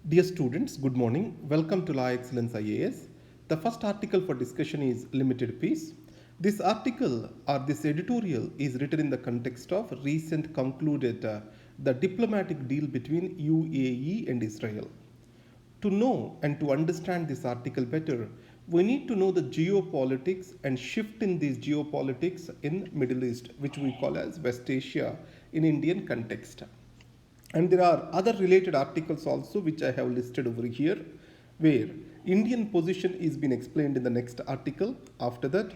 Dear students, good morning. Welcome to Law Excellence IAS. The first article for discussion is Limited Peace. This article or this editorial is written in the context of recent concluded the diplomatic deal between UAE and Israel. To know and to understand this article better, we need to know the geopolitics and shift in these geopolitics in Middle East, which we call as West Asia in Indian context. And there are other related articles also which I have listed over here, where Indian position is being explained in the next article. After that,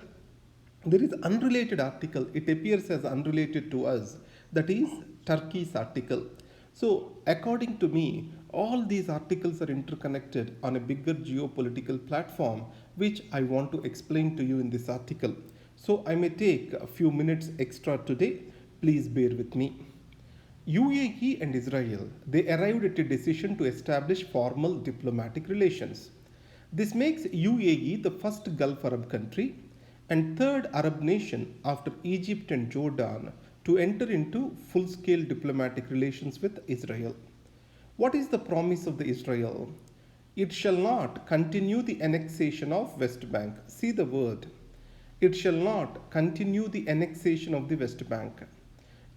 there is unrelated article. It appears as unrelated to us. That is Turkey's article. So according to me, all these articles are interconnected on a bigger geopolitical platform, which I want to explain to you in this article. So I may take a few minutes extra today. Please bear with me. UAE and Israel, they arrived at a decision to establish formal diplomatic relations. This makes UAE the first Gulf Arab country and third Arab nation after Egypt and Jordan to enter into full-scale diplomatic relations with Israel. What is the promise of the Israel? It shall not continue the annexation of West Bank. See the word. It shall not continue the annexation of the West Bank.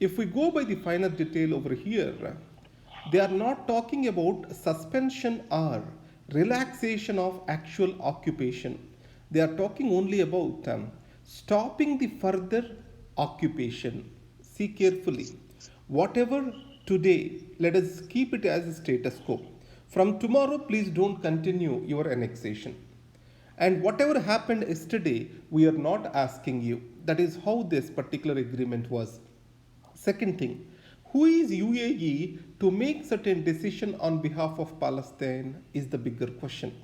If we go by the finer detail over here, they are not talking about suspension or relaxation of actual occupation. They are talking only about stopping the further occupation. See carefully. Whatever today, let us keep it as a status quo. From tomorrow, please don't continue your annexation. And whatever happened yesterday, we are not asking you. That is how this particular agreement was. Second thing, who is UAE to make certain decision on behalf of Palestine is the bigger question.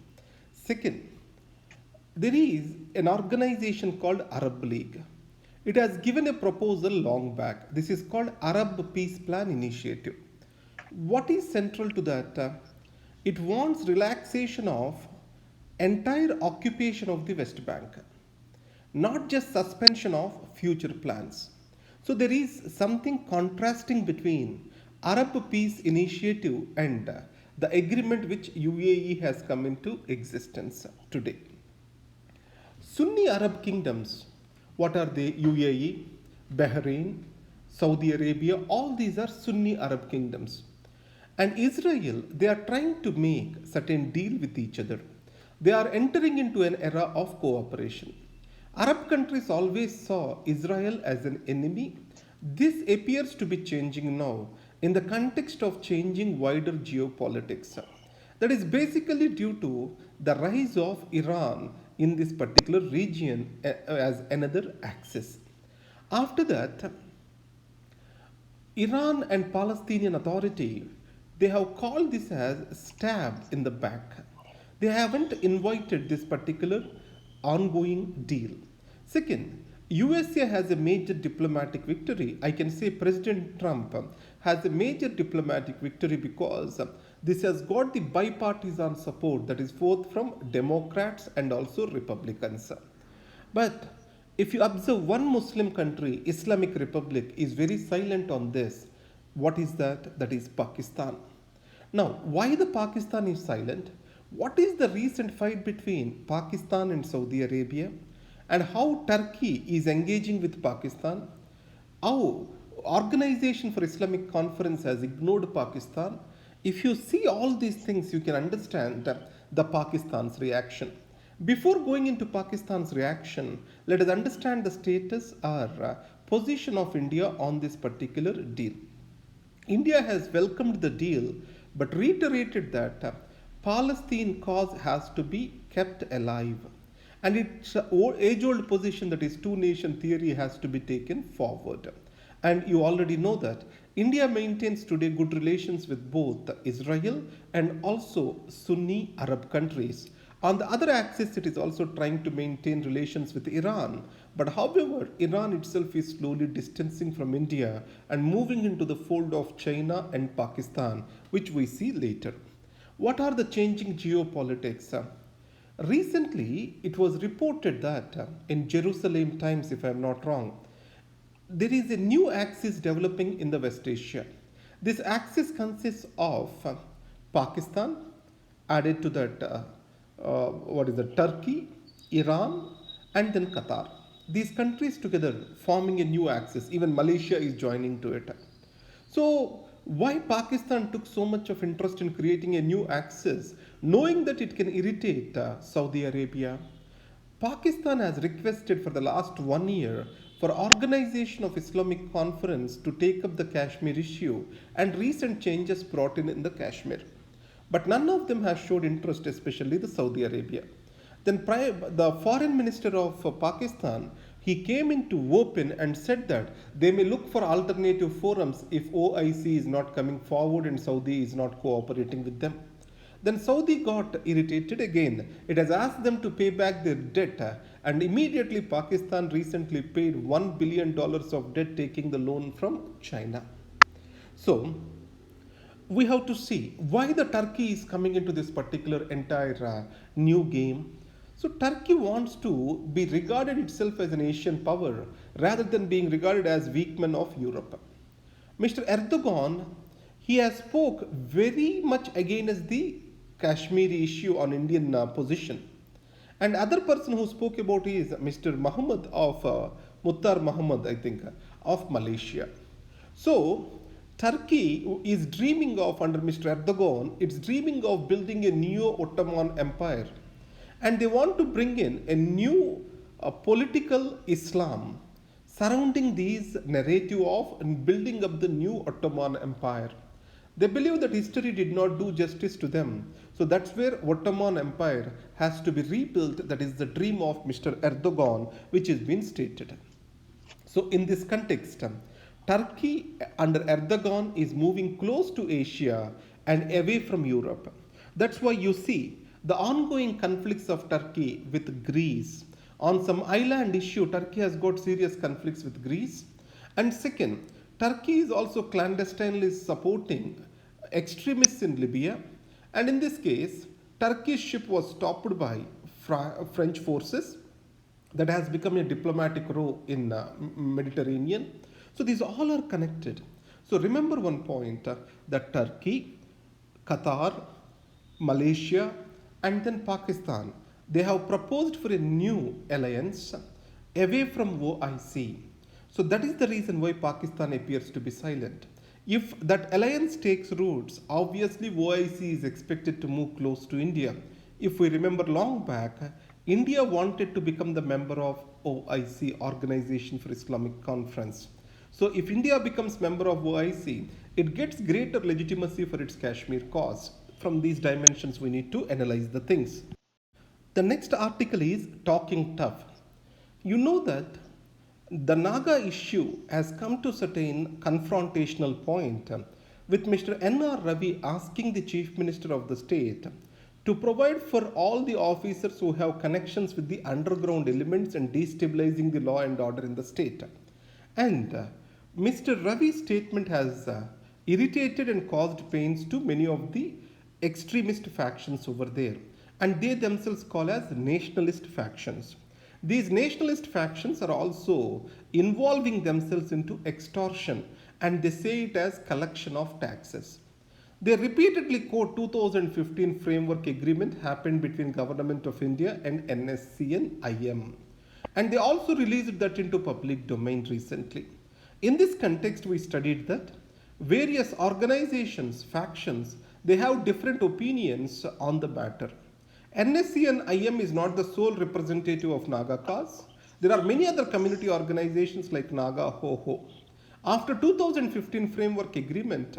Second, there is an organization called Arab League. It has given a proposal long back. This is called Arab Peace Plan Initiative. What is central to that? It wants relaxation of entire occupation of the West Bank, not just suspension of future plans. So there is something contrasting between Arab Peace Initiative and the agreement which UAE has come into existence today. Sunni Arab kingdoms, what are they? UAE, Bahrain, Saudi Arabia, all these are Sunni Arab kingdoms. And Israel, they are trying to make certain deal with each other. They are entering into an era of cooperation. Arab countries always saw Israel as an enemy. This appears to be changing now in the context of changing wider geopolitics. That is basically due to the rise of Iran in this particular region as another axis. After that, Iran and Palestinian Authority, they have called this as stab in the back. They haven't invited this particular ongoing deal. Second, USA has a major diplomatic victory. I can say President Trump has a major diplomatic victory because this has got the bipartisan support, that is both from Democrats and also Republicans. But if you observe one Muslim country, Islamic Republic, is very silent on this. What is that? That is Pakistan. Now, why the Pakistan is silent? What is the recent fight between Pakistan and Saudi Arabia? And how Turkey is engaging with Pakistan? How Organization for Islamic Conference has ignored Pakistan? If you see all these things, you can understand the Pakistan's reaction. Before going into Pakistan's reaction, let us understand the status or position of India on this particular deal. India has welcomed the deal but reiterated that Palestine cause has to be kept alive. And its age-old position, that is two-nation theory, has to be taken forward. And you already know that India maintains today good relations with both Israel and also Sunni Arab countries. On the other axis, it is also trying to maintain relations with Iran. But however, Iran itself is slowly distancing from India and moving into the fold of China and Pakistan, which we see later. What are the changing geopolitics? Recently, it was reported that in Jerusalem Times, if I am not wrong, there is a new axis developing in the West Asia. This axis consists of Pakistan, added to that, what is the Turkey, Iran, and then Qatar. These countries together forming a new axis. Even Malaysia is joining to it. So, why Pakistan took so much of interest in creating a new axis, knowing that it can irritate Saudi Arabia? Pakistan has requested for the last 1 year for Organization of Islamic Conference to take up the Kashmir issue and recent changes brought in the Kashmir. But none of them has showed interest, especially the Saudi Arabia. Then the foreign minister of Pakistan, he came into open and said that they may look for alternative forums if OIC is not coming forward and Saudi is not cooperating with them. Then Saudi got irritated again. It has asked them to pay back their debt, and immediately Pakistan recently paid $1 billion of debt taking the loan from China. So, we have to see why the Turkey is coming into this particular entire new game. So Turkey wants to be regarded itself as an Asian power rather than being regarded as weakman of Europe. Mr. Erdogan, he has spoke very much against the Kashmiri issue on Indian position. And other person who spoke about is Mr. Muhammad of Muttar Muhammad, I think, of Malaysia. So Turkey is dreaming of, under Mr. Erdogan, it's dreaming of building a new Ottoman Empire. And they want to bring in a new political Islam surrounding these narrative of building up the new Ottoman Empire. They believe that history did not do justice to them. So that's where Ottoman Empire has to be rebuilt. That is the dream of Mr. Erdogan, which has been stated. So in this context, Turkey under Erdogan is moving close to Asia and away from Europe. That's why you see the ongoing conflicts of Turkey with Greece. On some island issue, Turkey has got serious conflicts with Greece. And second, Turkey is also clandestinely supporting extremists in Libya. And in this case, Turkish ship was stopped by French forces. That has become a diplomatic row in Mediterranean. So these all are connected. So remember one point that Turkey, Qatar, Malaysia, and then Pakistan, they have proposed for a new alliance away from OIC. So that is the reason why Pakistan appears to be silent. If that alliance takes roots, obviously OIC is expected to move close to India. If we remember long back, India wanted to become the member of OIC, Organization for Islamic Conference. So if India becomes member of OIC, it gets greater legitimacy for its Kashmir cause. From these dimensions, we need to analyze the things. The next article is talking tough. You know that the Naga issue has come to certain confrontational point with Mr. N.R. Ravi asking the Chief Minister of the state to provide for all the officers who have connections with the underground elements and destabilizing the law and order in the state. And Mr. Ravi's statement has irritated and caused pains to many of the extremist factions over there, and they themselves call as nationalist factions. These nationalist factions are also involving themselves into extortion, and they say it as collection of taxes. They repeatedly quote 2015 framework agreement happened between Government of India and NSC and IM. And they also released that into public domain recently. In this context, we studied that various organizations, factions, they have different opinions on the matter. NSC and IM is not the sole representative of Naga cause. There are many other community organizations like Naga Ho. After 2015 framework agreement,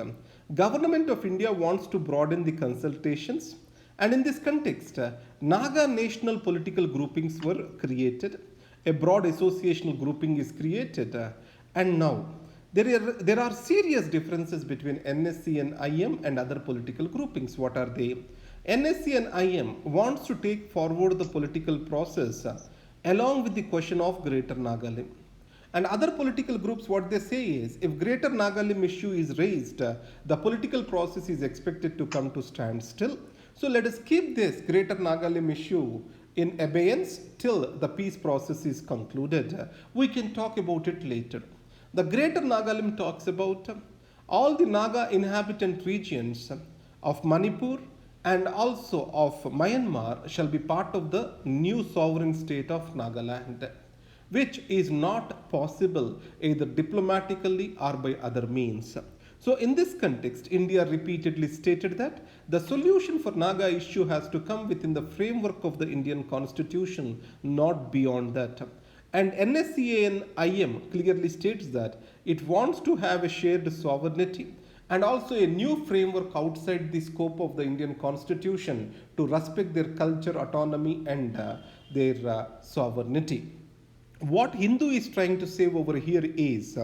Government of India wants to broaden the consultations, and in this context, Naga national political groupings were created. A broad associational grouping is created, and now there are serious differences between NSC and IM and other political groupings. What are they? NSC and IM wants to take forward the political process along with the question of Greater Nagalim. And other political groups, what they say is, if Greater Nagalim issue is raised, the political process is expected to come to standstill. So let us keep this Greater Nagalim issue in abeyance till the peace process is concluded. We can talk about it later. The Greater Nagalim talks about all the Naga inhabitant regions of Manipur and also of Myanmar shall be part of the new sovereign state of Nagaland, which is not possible either diplomatically or by other means. So, in this context, India repeatedly stated that the solution for Naga issue has to come within the framework of the Indian constitution, not beyond that. And NSCAN IM clearly states that it wants to have a shared sovereignty and also a new framework outside the scope of the Indian constitution to respect their culture, autonomy, and their sovereignty. What Hindu is trying to say over here is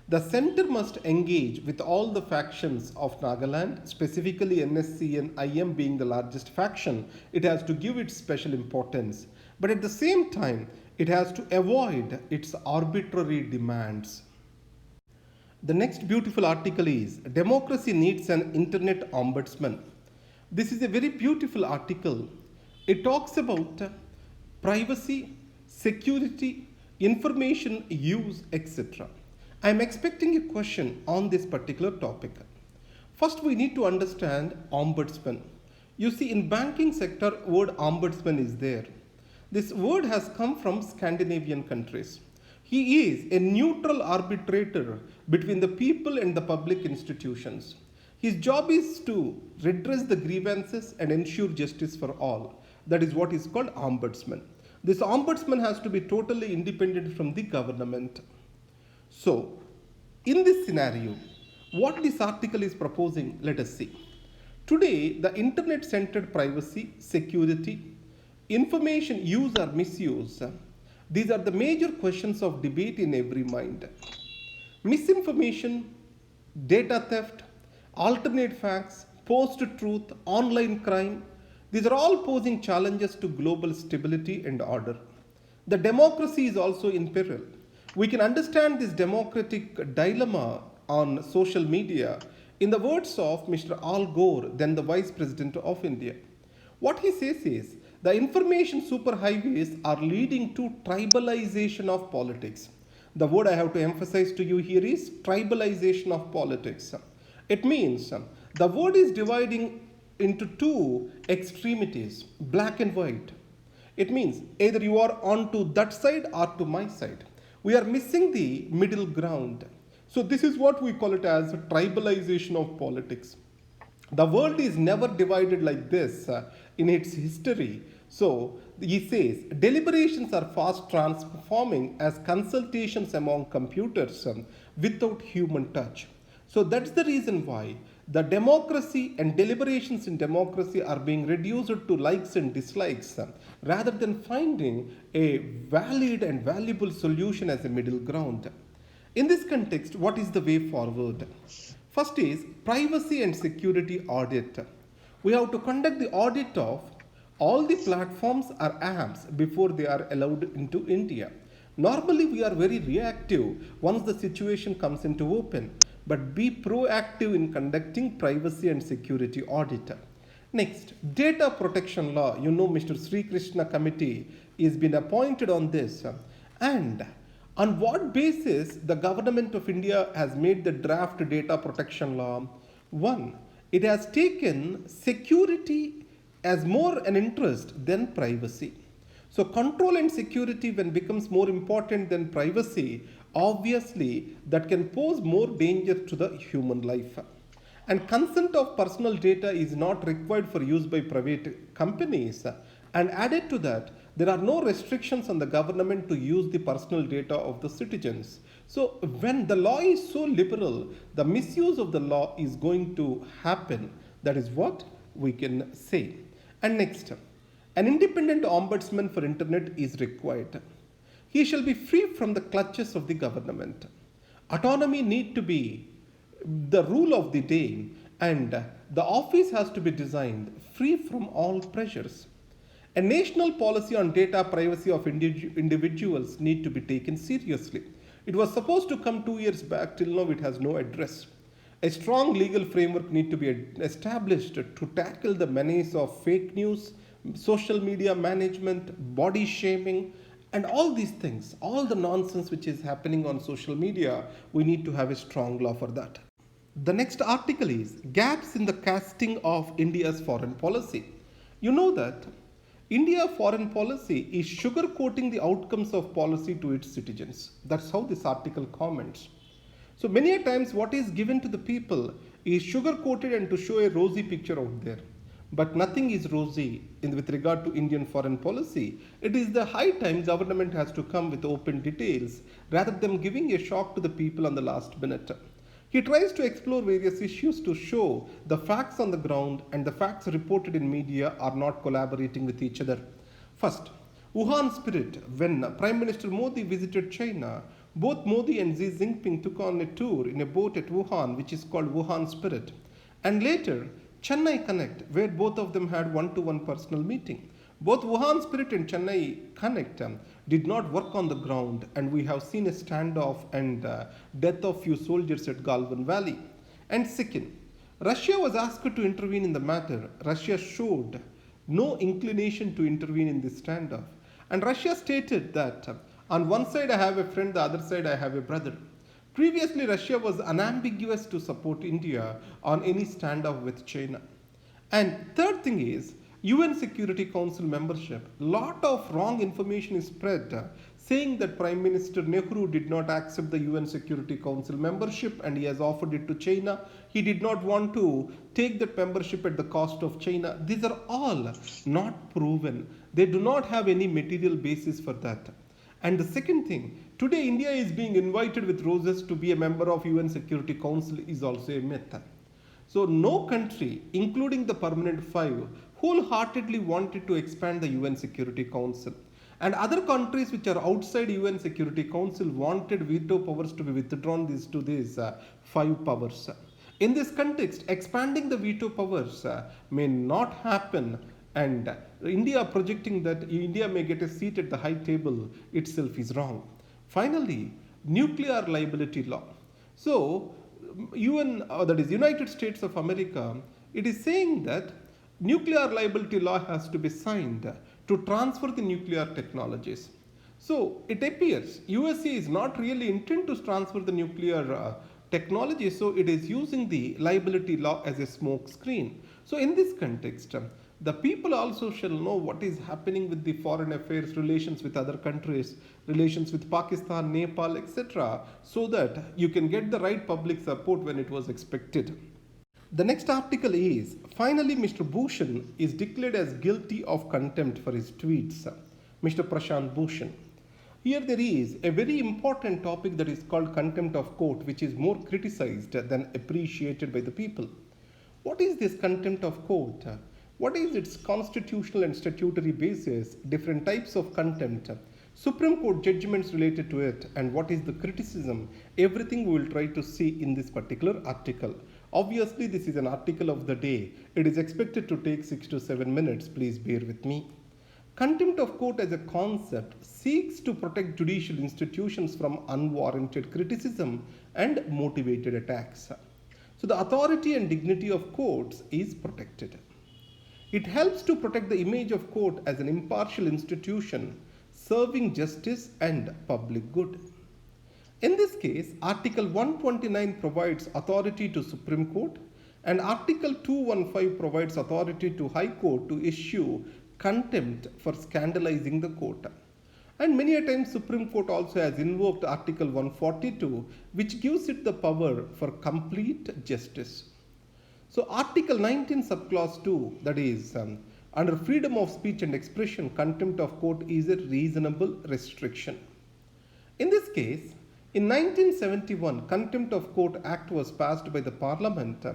the center must engage with all the factions of Nagaland, specifically NSC and IM being the largest faction. It has to give it special importance. But at the same time, it has to avoid its arbitrary demands. The next beautiful article is Democracy Needs an Internet Ombudsman. This is a very beautiful article. It talks about privacy, security, information use, etc. I am expecting a question on this particular topic. First, we need to understand ombudsman. You see, in banking sector, word ombudsman is there. This word has come from Scandinavian countries. He is a neutral arbitrator between the people and the public institutions. His job is to redress the grievances and ensure justice for all. That is what is called ombudsman. This ombudsman has to be totally independent from the government. So, in this scenario, what this article is proposing, let us see. Today, the internet-centered privacy, security, information use or misuse, these are the major questions of debate in every mind. Misinformation, data theft, alternate facts, post-truth, online crime, these are all posing challenges to global stability and order. The democracy is also in peril. We can understand this democratic dilemma on social media in the words of Mr. Al Gore, then the Vice President of India. What he says is, the information superhighways are leading to tribalization of politics. The word I have to emphasize to you here is tribalization of politics. It means the word is dividing into two extremities, black and white. It means either you are on to that side or to my side. We are missing the middle ground. So this is what we call it as tribalization of politics. The world is never divided like this in its history. So he says deliberations are fast transforming as consultations among computers without human touch. So that's the reason why the democracy and deliberations in democracy are being reduced to likes and dislikes rather than finding a valid and valuable solution as a middle ground. In this context, what is the way forward? First is privacy and security audit. We have to conduct the audit of all the platforms or apps before they are allowed into India. Normally, we are very reactive once the situation comes into open, but be proactive in conducting privacy and security audit. Next, data protection law. You know, Mr. Sri Krishna committee is been appointed on this. And on what basis the government of India has made the draft data protection law? One, it has taken security as more an interest than privacy. So control and security when becomes more important than privacy, obviously that can pose more danger to the human life. And consent of personal data is not required for use by private companies. And added to that, there are no restrictions on the government to use the personal data of the citizens. So when the law is so liberal, the misuse of the law is going to happen. That is what we can say. And next, an independent ombudsman for internet is required. He shall be free from the clutches of the government. Autonomy need to be the rule of the day, and the office has to be designed free from all pressures. A national policy on data privacy of individuals need to be taken seriously. It was supposed to come 2 years back, till now it has no address. A strong legal framework need to be established to tackle the menace of fake news, social media management, body shaming, and all these things, all the nonsense which is happening on social media. We need to have a strong law for that. The next article is gaps in the casting of India's foreign policy. You know that India foreign policy is sugarcoating the outcomes of policy to its citizens. That's how this article comments. So many a times what is given to the people is sugar-coated and to show a rosy picture out there. But nothing is rosy with regard to Indian foreign policy. It is the high time government has to come with open details rather than giving a shock to the people on the last minute. He tries to explore various issues to show the facts on the ground and the facts reported in media are not collaborating with each other. First, Wuhan spirit. When Prime Minister Modi visited China, both Modi and Xi Jinping took on a tour in a boat at Wuhan, which is called Wuhan Spirit. And later, Chennai Connect, where both of them had one-to-one personal meeting. Both Wuhan Spirit and Chennai Connect did not work on the ground, and we have seen a standoff and death of few soldiers at Galvan Valley. And second, Russia was asked to intervene in the matter. Russia showed no inclination to intervene in this standoff. And Russia stated that on one side I have a friend, the other side I have a brother. Previously, Russia was unambiguous to support India on any standoff with China. And third thing is, UN Security Council membership. Lot of wrong information is spread saying that Prime Minister Nehru did not accept the UN Security Council membership and he has offered it to China. He did not want to take that membership at the cost of China. These are all not proven. They do not have any material basis for that. And the second thing, today India is being invited with roses to be a member of UN Security Council is also a myth. So no country, including the permanent five, wholeheartedly wanted to expand the UN Security Council. And other countries which are outside UN Security Council wanted veto powers to be withdrawn to these five powers. In this context, expanding the veto powers may not happen, and India projecting that India may get a seat at the high table itself is wrong. Finally, nuclear liability law. So, that is United States of America, it is saying that nuclear liability law has to be signed to transfer the nuclear technologies. So, it appears USA is not really intent to transfer the nuclear technology, so it is using the liability law as a smoke screen. So, in this context, the people also shall know what is happening with the foreign affairs, relations with other countries, relations with Pakistan, Nepal, etc., so that you can get the right public support when it was expected. The next article is, finally Mr. Bhushan is declared as guilty of contempt for his tweets. Mr. Prashant Bhushan. Here there is a very important topic that is called contempt of court, which is more criticized than appreciated by the people. What is this contempt of court? What is its constitutional and statutory basis, different types of contempt, Supreme Court judgments related to it, and what is the criticism? Everything we will try to see in this particular article. Obviously, this is an article of the day. It is expected to take 6 to 7 minutes. Please bear with me. Contempt of court as a concept seeks to protect judicial institutions from unwarranted criticism and motivated attacks. So the authority and dignity of courts is protected. It helps to protect the image of court as an impartial institution serving justice and public good. In this case, Article 129 provides authority to Supreme Court and Article 215 provides authority to High Court to issue contempt for scandalizing the court. And many a time Supreme Court also has invoked Article 142, which gives it the power for complete justice. So Article 19 subclause 2, that is under freedom of speech and expression, contempt of court is a reasonable restriction. In this case, in 1971, Contempt of Court Act was passed by the Parliament,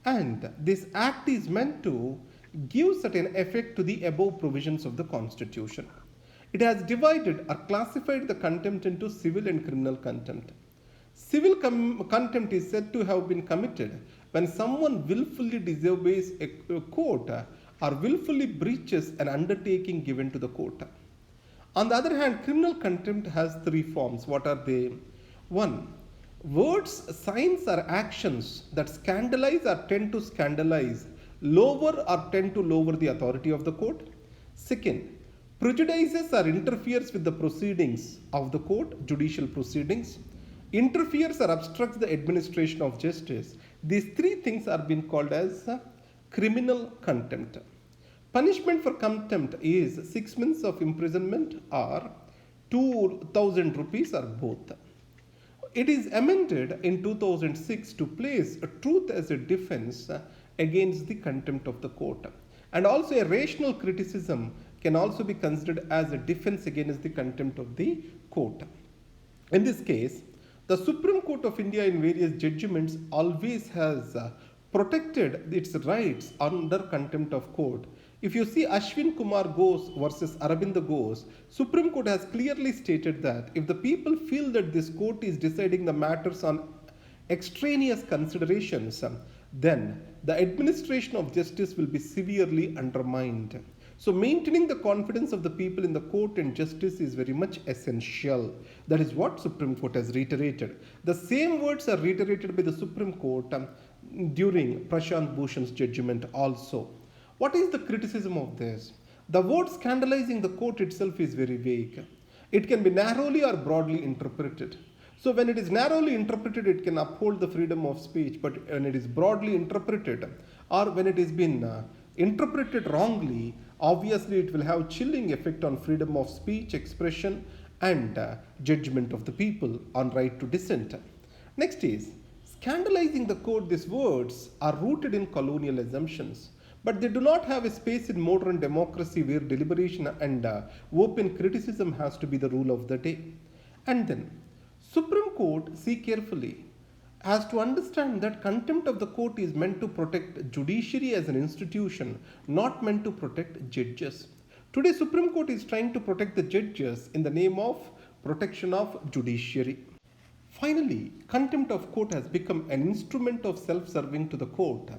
and this act is meant to give certain effect to the above provisions of the Constitution. It has divided or classified the contempt into civil and criminal contempt. Civil contempt is said to have been committed when someone willfully disobeys a court or willfully breaches an undertaking given to the court. On the other hand, criminal contempt has three forms. What are they? 1. Words, signs or actions that scandalize or tend to scandalize, lower or tend to lower the authority of the court. Second, prejudices or interferes with the proceedings of the court, judicial proceedings, interferes or obstructs the administration of justice, These three things are being called as criminal contempt. Punishment for contempt is 6 months of imprisonment or 2000 rupees or both. It is amended in 2006 to place truth as a defense against the contempt of the court. And also a rational criticism can also be considered as a defense against the contempt of the court. In this case, the Supreme Court of India in various judgments always has protected its rights under contempt of court. If you see Ashwin Kumar Ghosh versus Aravind Ghosh, Supreme Court has clearly stated that if the people feel that this court is deciding the matters on extraneous considerations, then the administration of justice will be severely undermined. So maintaining the confidence of the people in the court and justice is very much essential. That is what Supreme Court has reiterated. The same words are reiterated by the Supreme Court during Prashant Bhushan's judgment also. What is the criticism of this? The word scandalizing the court itself is very vague. It can be narrowly or broadly interpreted. So when it is narrowly interpreted, it can uphold the freedom of speech, but when it is broadly interpreted or when it has been interpreted wrongly, obviously it will have chilling effect on freedom of speech, expression and judgment of the people on right to dissent. Next is scandalizing the court. These words are rooted in colonial assumptions, but they do not have a space in modern democracy where deliberation and open criticism has to be the rule of the day. And then Supreme Court see carefully has to understand that contempt of the court is meant to protect judiciary as an institution, not meant to protect judges. Today Supreme Court is trying to protect the judges in the name of protection of judiciary. Finally, contempt of court has become an instrument of self-serving to the court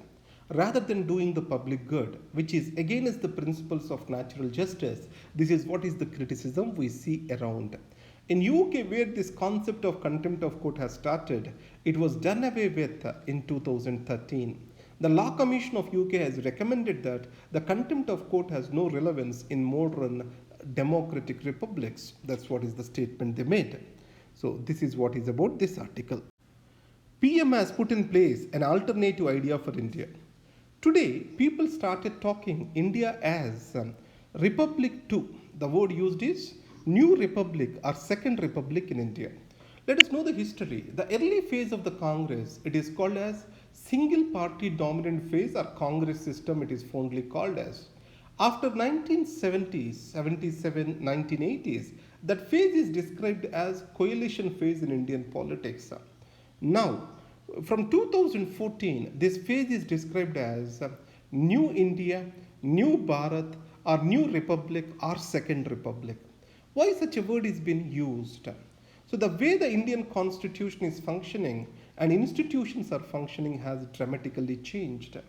rather than doing the public good, which is against the principles of natural justice. This is what is the criticism we see around. In UK, where this concept of contempt of court has started, it was done away with in 2013. The Law Commission of UK has recommended that the contempt of court has no relevance in modern democratic republics. That's what is the statement they made. So this is what is about this article. PM has put in place an alternative idea for India. Today, people started talking India as Republic 2. The word used is New Republic or Second Republic in India. Let us know the history. The early phase of the Congress, it is called as single party dominant phase or Congress system, it is fondly called as. After 1970s, 77, 1980s, that phase is described as coalition phase in Indian politics. Now, from 2014, this phase is described as New India, New Bharat or New Republic or Second Republic. Why such a word is being used? So the way the Indian constitution is functioning and institutions are functioning has dramatically changed.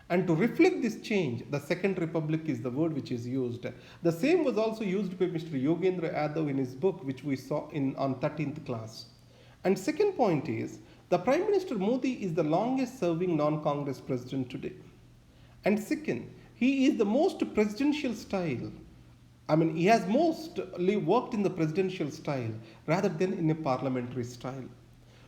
And to reflect this change, the Second Republic is the word which is used. The same was also used by Mr. Yogendra Yadav in his book, which we saw on 13th class. And second point is, the Prime Minister Modi is the longest serving non-Congress president today. And second, he is the most presidential style. He has mostly worked in the presidential style rather than in a parliamentary style.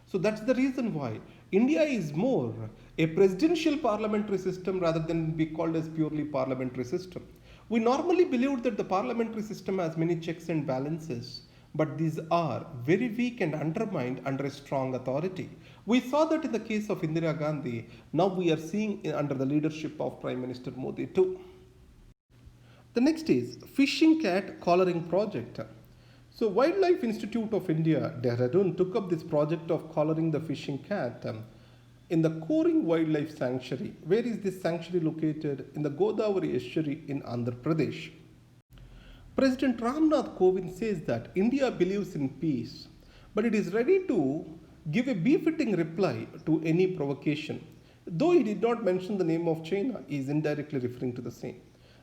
So that's the reason why India is more a presidential parliamentary system rather than be called as purely parliamentary system. We normally believe that the parliamentary system has many checks and balances, but these are very weak and undermined under a strong authority. We saw that in the case of Indira Gandhi. Now we are seeing under the leadership of Prime Minister Modi too. The next is Fishing Cat Collaring Project. So Wildlife Institute of India, Dehradun, took up this project of collaring the fishing cat in the Coringa Wildlife Sanctuary. Where is this sanctuary located? In the Godavari estuary in Andhra Pradesh. President Ramnath Kovind says that India believes in peace, but it is ready to give a befitting reply to any provocation. Though he did not mention the name of China, he is indirectly referring to the same.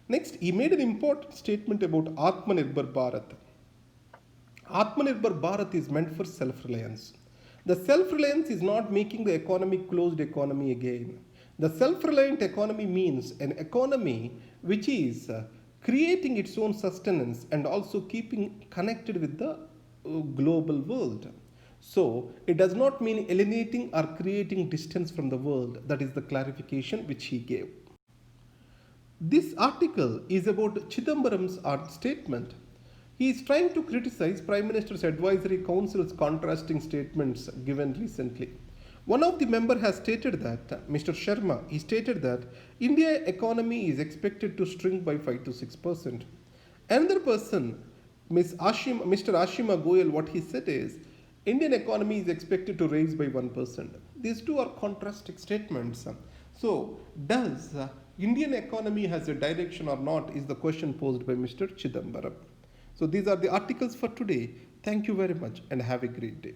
Next, he made an important statement about Atmanirbhar Bharat. Atmanirbhar Bharat is meant for self-reliance. The self-reliance is not making the economy closed economy again. The self-reliant economy means an economy which is creating its own sustenance and also keeping connected with the global world. So it does not mean alienating or creating distance from the world. That is the clarification which he gave. This article is about Chidambaram's art statement. He is trying to criticize Prime Minister's Advisory Council's contrasting statements given recently. One of the members has stated that, Mr. Sharma, he stated that India economy is expected to shrink by 5 to 6%. Another person, Mr. Ashima Goyal, what he said is, Indian economy is expected to rise by 1%. These two are contrasting statements. So, does Indian economy has a direction or not is the question posed by Mr. Chidambaram. So, these are the articles for today. Thank you very much and have a great day.